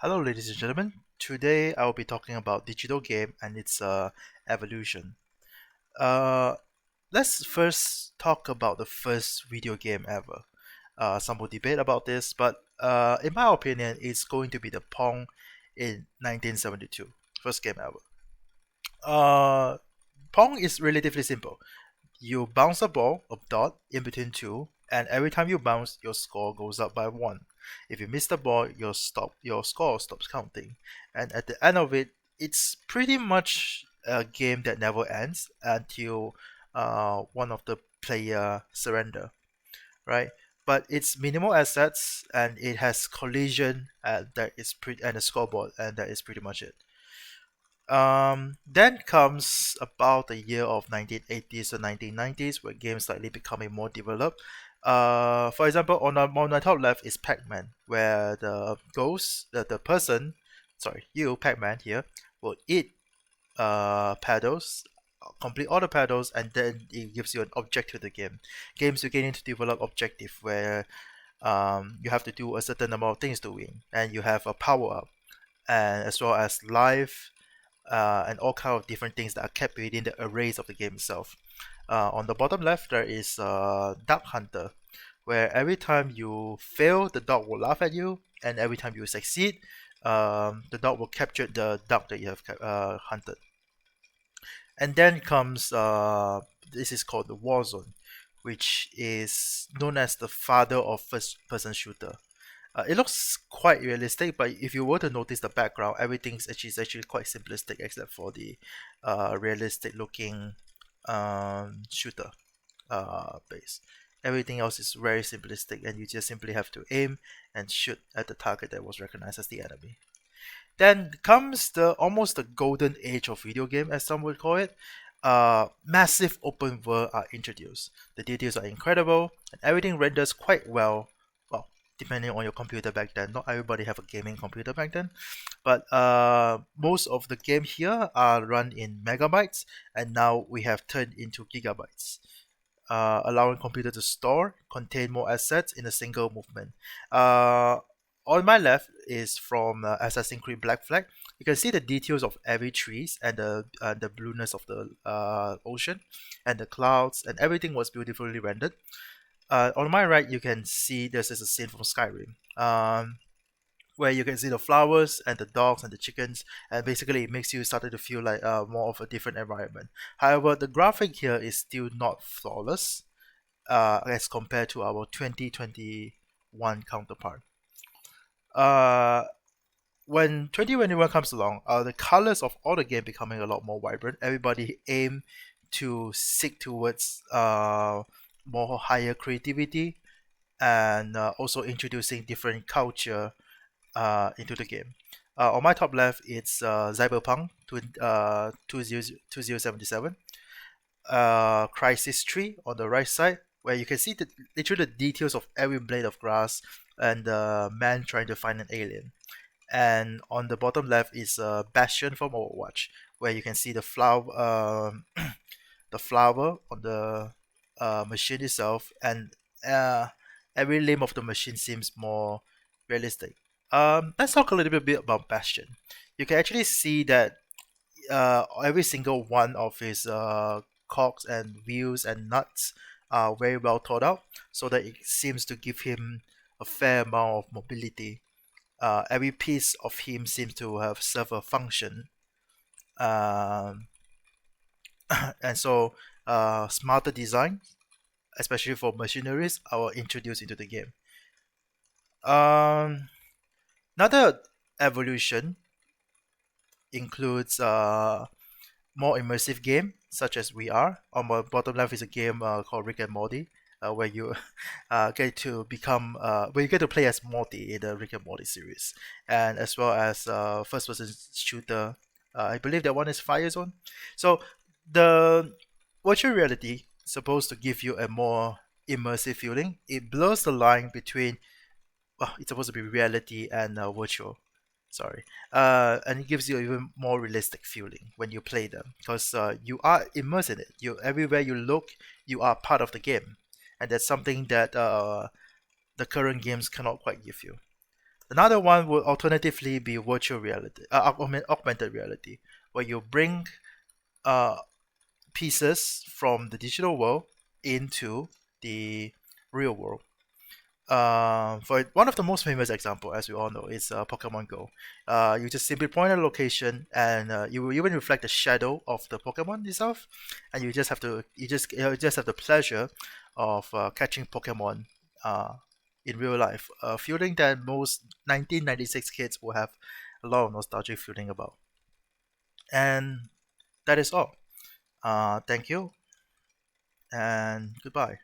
Hello, ladies and gentlemen. Today I will be talking about digital game and its evolution. Uh, let's first talk about the first video game ever. Some will debate about this, but in my opinion, it's going to be the Pong in 1972, first game ever. Uh, Pong is relatively simple. You bounce a ball, a dot, in between two, and every time you bounce, your score goes up by one. If you miss the ball, your score stops counting. And at the end of it, it's pretty much a game that never ends until one of the player surrender, right? But it's minimal assets and it has collision and a scoreboard, and that is pretty much it. Then comes about the year of 1980s or 1990s, where games slightly becoming more developed. For example, on the top left is Pac-Man, where the ghost, the person, sorry, you, Pac-Man here, will eat paddles, complete all the paddles, and then it gives you an objective to the game. Games beginning to develop objective where you have to do a certain number of things to win, and you have a power up, and as well as life and all kind of different things that are kept within the arrays of the game itself. On the bottom left, there is Duck Hunter, where every time you fail, the dog will laugh at you, and every time you succeed, the dog will capture the duck that you have hunted. And then comes this is called the Warzone, which is known as the father of first-person shooter. It looks quite realistic, but if you were to notice the background, everything's actually quite simplistic except for the realistic looking shooter base. Everything else is very simplistic, and you just simply have to aim and shoot at the target that was recognized as the enemy. Then comes the almost the golden age of video game, as some would call it. Massive open world are introduced. The details are incredible, and everything renders quite well. Well, depending on your computer back then. Not everybody have a gaming computer back then, but most of the game here are run in megabytes, and now we have turned into gigabytes. Allowing computer to store, contain more assets in a single movement. On my left is from Assassin's Creed Black Flag. You can see the details of every trees and the blueness of the ocean and the clouds, and everything was beautifully rendered. On my right, you can see this is a scene from Skyrim. Where you can see the flowers and the dogs and the chickens, and basically it makes you started to feel like more of a different environment. However, the graphic here is still not flawless as compared to our 2021 counterpart. Uh, when 2021 comes along, the colors of all the game becoming a lot more vibrant. Everybody aim to seek towards more higher creativity, and also introducing different culture into the game. On my top left, it's Cyberpunk 2077, Crisis Tree on the right side, where you can see literally the details of every blade of grass and the man trying to find an alien. And on the bottom left is Bastion from Overwatch, where you can see the flower, the flower on the machine itself, and uh, every limb of the machine seems more realistic. Let's talk a little bit about Bastion. You can actually see that every single one of his cogs and wheels and nuts are very well thought out, so that it seems to give him a fair amount of mobility. Every piece of him seems to have served a function, um, and so smarter design, especially for machineries, are introduced into the game. Um, Another evolution includes more immersive game such as VR. On the bottom left is a game called Rick and Morty, where you get to become where you get to play as Morty in the Rick and Morty series, and as well as first-person shooter. I believe that one is Firezone. So the virtual reality is supposed to give you a more immersive feeling. It blurs the line between it's supposed to be reality and virtual. Sorry, and it gives you even more realistic feeling when you play them because you are immersed in it. You everywhere you look, you are part of the game, and that's something that the current games cannot quite give you. Another one would alternatively be virtual reality, augmented reality, where you bring uh, pieces from the digital world into the real world. For one of the most famous example, as we all know, is Pokemon Go. You just simply point at a location, and you will even reflect the shadow of the Pokemon itself, and you just have the pleasure of catching Pokemon uh, in real life. A feeling that most 1996 kids will have a lot of nostalgic feeling about. And that is all. Thank you and goodbye.